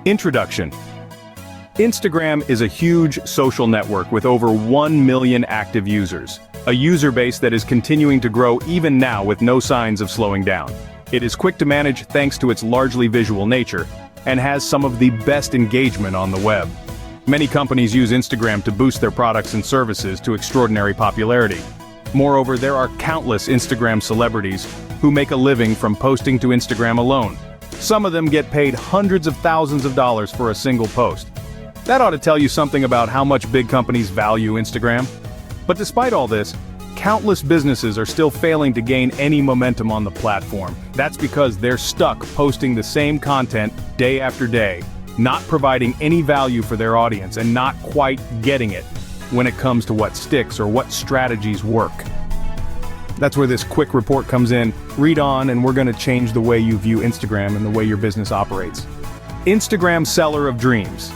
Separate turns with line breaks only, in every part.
Introduction. Instagram is a huge social network with over 1 million active users, a user base that is continuing to grow even now with no signs of slowing down. It is quick to manage thanks to its largely visual nature, and has some of the best engagement on the web. Many companies use Instagram to boost their products and services to extraordinary popularity. Moreover, there are countless Instagram celebrities who make a living from posting to Instagram alone. Some of them get paid hundreds of thousands of dollars for a single post. That ought to tell you something about how much big companies value Instagram. But despite all this, countless businesses are still failing to gain any momentum on the platform. That's because they're stuck posting the same content day after day, not providing any value for their audience and not quite getting it when it comes to what sticks or what strategies work. That's where this quick report comes in. Read on and we're going to change the way you view Instagram and the way your business operates. Instagram Seller of Dreams.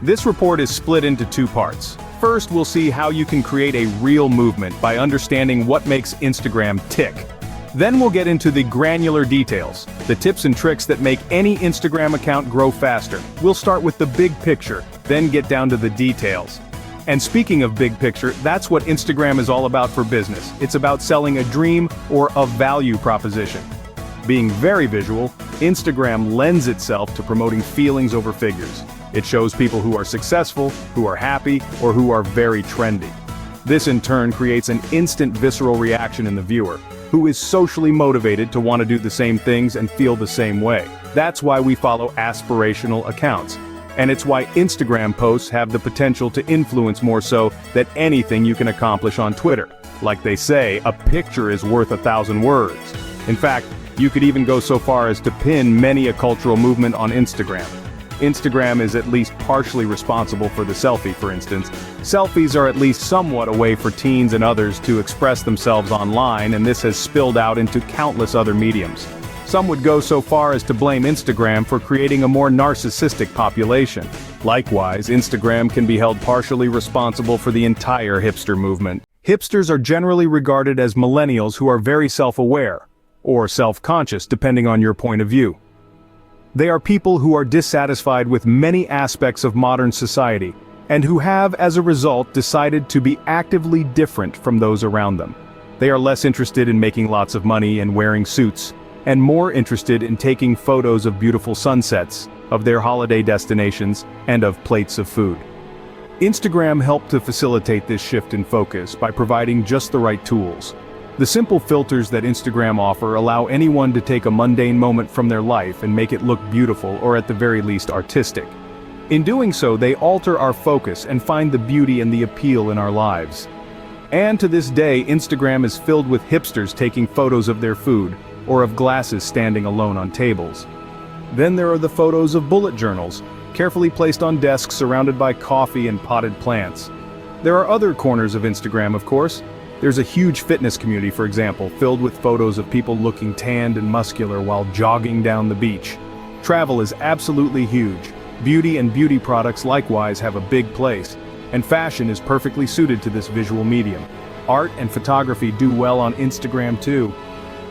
This report is split into two parts. First, we'll see how you can create a real movement by understanding what makes Instagram tick. Then we'll get into the granular details, the tips and tricks that make any Instagram account grow faster. We'll start with the big picture, then get down to the details. And speaking of big picture, that's what Instagram is all about for business. It's about selling a dream or a value proposition. Being very visual, Instagram lends itself to promoting feelings over figures. It shows people who are successful, who are happy, or who are very trendy. This in turn creates an instant visceral reaction in the viewer, who is socially motivated to want to do the same things and feel the same way. That's why we follow aspirational accounts. And it's why Instagram posts have the potential to influence more so than anything you can accomplish on Twitter. Like they say, a picture is worth 1,000 words. In fact, you could even go so far as to pin many a cultural movement on Instagram. Instagram is at least partially responsible for the selfie, for instance. Selfies are at least somewhat a way for teens and others to express themselves online, and this has spilled out into countless other mediums. Some would go so far as to blame Instagram for creating a more narcissistic population. Likewise, Instagram can be held partially responsible for the entire hipster movement. Hipsters are generally regarded as millennials who are very self-aware, or self-conscious depending on your point of view. They are people who are dissatisfied with many aspects of modern society, and who have, as a result, decided to be actively different from those around them. They are less interested in making lots of money and wearing suits, and more interested in taking photos of beautiful sunsets, of their holiday destinations, and of plates of food. Instagram helped to facilitate this shift in focus by providing just the right tools. The simple filters that Instagram offer allow anyone to take a mundane moment from their life and make it look beautiful or at the very least artistic. In doing so, they alter our focus and find the beauty and the appeal in our lives. And to this day, Instagram is filled with hipsters taking photos of their food, or of glasses standing alone on tables. Then there are the photos of bullet journals, carefully placed on desks surrounded by coffee and potted plants. There are other corners of Instagram, of course. There's a huge fitness community, for example, filled with photos of people looking tanned and muscular while jogging down the beach. Travel is absolutely huge. Beauty and beauty products likewise have a big place, and fashion is perfectly suited to this visual medium. Art and photography do well on Instagram too.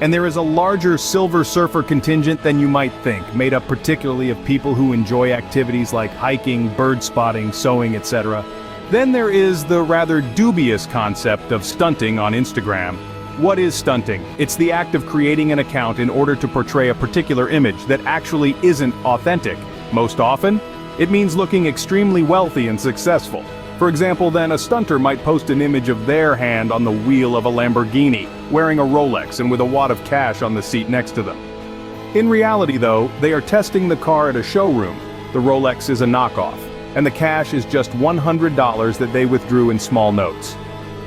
And there is a larger silver surfer contingent than you might think, made up particularly of people who enjoy activities like hiking, bird spotting, sewing, etc. Then there is the rather dubious concept of stunting on Instagram. What is stunting? It's the act of creating an account in order to portray a particular image that actually isn't authentic. Most often, it means looking extremely wealthy and successful. For example, then a stunter might post an image of their hand on the wheel of a Lamborghini, wearing a Rolex and with a wad of cash on the seat next to them. In reality though, they are testing the car at a showroom. The Rolex is a knockoff, and the cash is just $100 that they withdrew in small notes.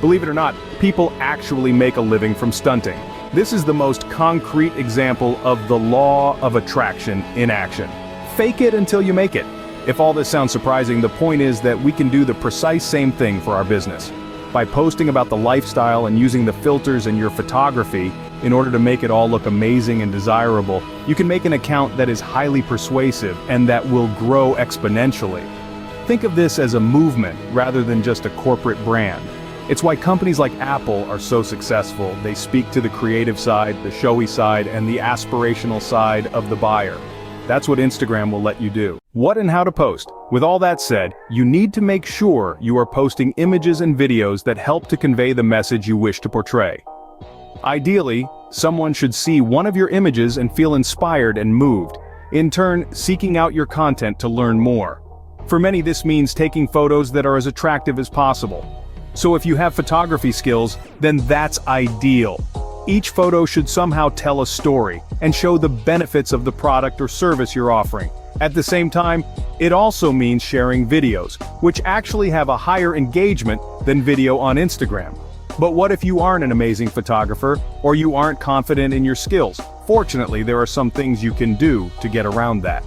Believe it or not, people actually make a living from stunting. This is the most concrete example of the law of attraction in action. Fake it until you make it. If all this sounds surprising, the point is that we can do the precise same thing for our business. By posting about the lifestyle and using the filters in your photography in order to make it all look amazing and desirable, you can make an account that is highly persuasive and that will grow exponentially. Think of this as a movement rather than just a corporate brand. It's why companies like Apple are so successful. They speak to the creative side, the showy side, and the aspirational side of the buyer. That's what Instagram will let you do. What and how to post? With all that said, you need to make sure you are posting images and videos that help to convey the message you wish to portray. Ideally, someone should see one of your images and feel inspired and moved, in turn seeking out your content to learn more. For many, this means taking photos that are as attractive as possible. So if you have photography skills, then that's ideal. Each photo should somehow tell a story and show the benefits of the product or service you're offering. At the same time, it also means sharing videos, which actually have a higher engagement than video on Instagram. But what if you aren't an amazing photographer, or you aren't confident in your skills? Fortunately, there are some things you can do to get around that.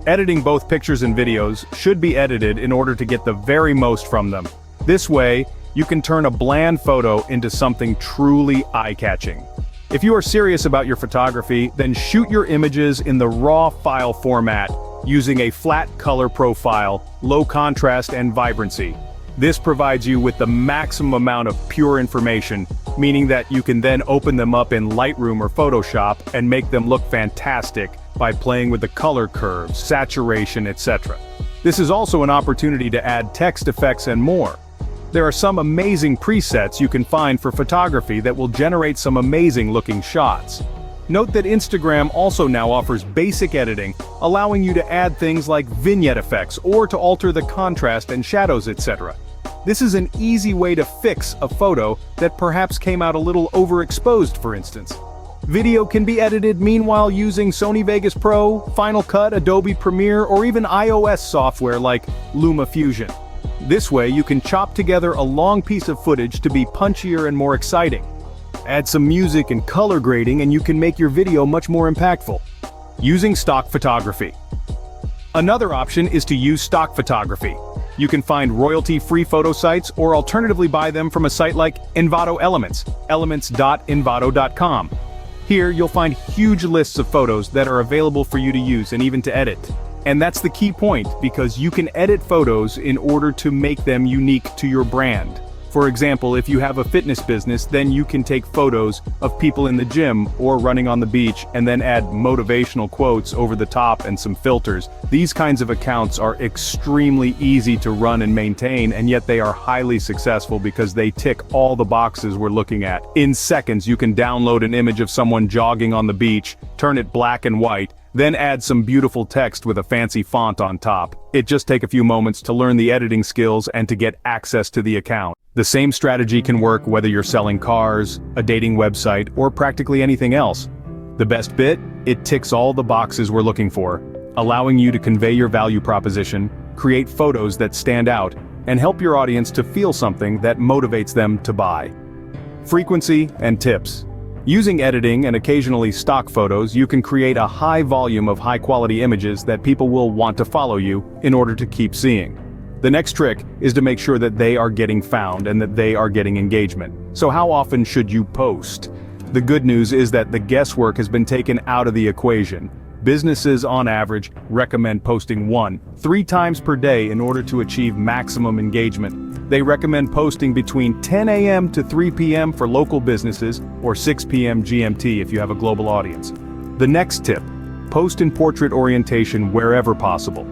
Editing both pictures and videos should be edited in order to get the very most from them. This way, you can turn a bland photo into something truly eye-catching. If you are serious about your photography, then shoot your images in the RAW file format, using a flat color profile, low contrast and vibrancy. This provides you with the maximum amount of pure information, meaning that you can then open them up in Lightroom or Photoshop and make them look fantastic by playing with the color curves, saturation, etc. This is also an opportunity to add text effects and more. There are some amazing presets you can find for photography that will generate some amazing looking shots. Note that Instagram also now offers basic editing, allowing you to add things like vignette effects or to alter the contrast and shadows, etc. This is an easy way to fix a photo that perhaps came out a little overexposed, for instance. Video can be edited meanwhile using Sony Vegas Pro, Final Cut, Adobe Premiere, or even iOS software like LumaFusion. This way you can chop together a long piece of footage to be punchier and more exciting. Add some music and color grading and you can make your video much more impactful. Using stock photography. Another option is to use stock photography. You can find royalty-free photo sites or alternatively buy them from a site like Envato Elements, elements.envato.com. Here you'll find huge lists of photos that are available for you to use and even to edit. And that's the key point, because you can edit photos in order to make them unique to your brand. For example, if you have a fitness business, then you can take photos of people in the gym or running on the beach and then add motivational quotes over the top and some filters. These kinds of accounts are extremely easy to run and maintain, and yet they are highly successful because they tick all the boxes we're looking at. In seconds, you can download an image of someone jogging on the beach, turn it black and white, then add some beautiful text with a fancy font on top. It just takes a few moments to learn the editing skills and to get access to the account. The same strategy can work whether you're selling cars, a dating website, or practically anything else. The best bit? It ticks all the boxes we're looking for, allowing you to convey your value proposition, create photos that stand out, and help your audience to feel something that motivates them to buy. Frequency and tips. Using editing and occasionally stock photos, you can create a high volume of high-quality images that people will want to follow you in order to keep seeing. The next trick is to make sure that they are getting found and that they are getting engagement. So how often should you post? The good news is that the guesswork has been taken out of the equation. Businesses on average recommend posting 1-3 times per day in order to achieve maximum engagement. They recommend posting between 10 a.m. to 3 p.m. for local businesses or 6 p.m. GMT if you have a global audience. The next tip: post in portrait orientation wherever possible.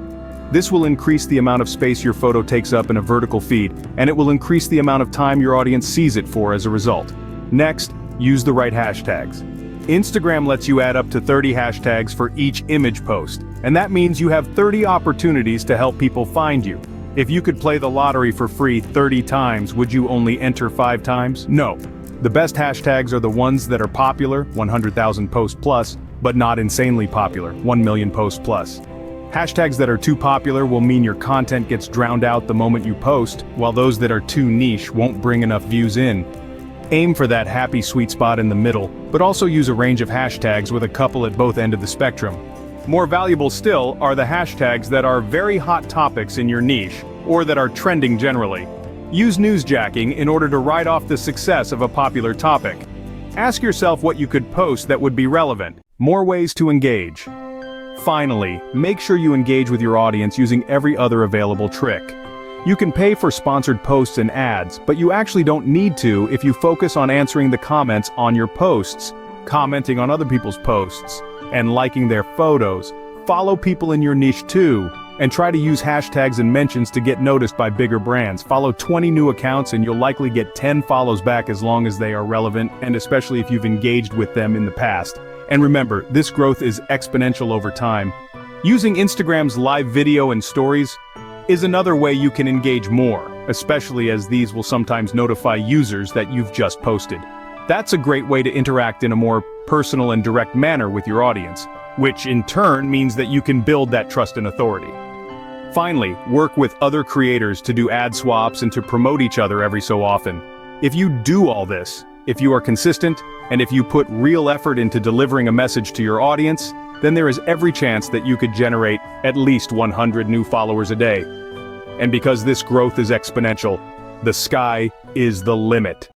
This will increase the amount of space your photo takes up in a vertical feed, and it will increase the amount of time your audience sees it for as a result. Next, use the right hashtags. Instagram lets you add up to 30 hashtags for each image post, and that means you have 30 opportunities to help people find you. If you could play the lottery for free 30 times, would you only enter 5 times? No. The best hashtags are the ones that are popular, 100,000 post plus, but not insanely popular, 1 million post plus. Hashtags that are too popular will mean your content gets drowned out the moment you post, while those that are too niche won't bring enough views in. Aim for that happy sweet spot in the middle, but also use a range of hashtags with a couple at both ends of the spectrum. More valuable still are the hashtags that are very hot topics in your niche, or that are trending generally. Use newsjacking in order to ride off the success of a popular topic. Ask yourself what you could post that would be relevant. More ways to engage. Finally, make sure you engage with your audience using every other available trick. You can pay for sponsored posts and ads, but you actually don't need to if you focus on answering the comments on your posts, commenting on other people's posts, and liking their photos. Follow people in your niche too, and try to use hashtags and mentions to get noticed by bigger brands. Follow 20 new accounts and you'll likely get 10 follows back as long as they are relevant, and especially if you've engaged with them in the past. And remember, this growth is exponential over time. Using Instagram's live video and stories is another way you can engage more, especially as these will sometimes notify users that you've just posted. That's a great way to interact in a more personal and direct manner with your audience, which in turn means that you can build that trust and authority. Finally, work with other creators to do ad swaps and to promote each other every so often. If you do all this, if you are consistent, and if you put real effort into delivering a message to your audience, then there is every chance that you could generate at least 100 new followers a day. And because this growth is exponential, the sky is the limit.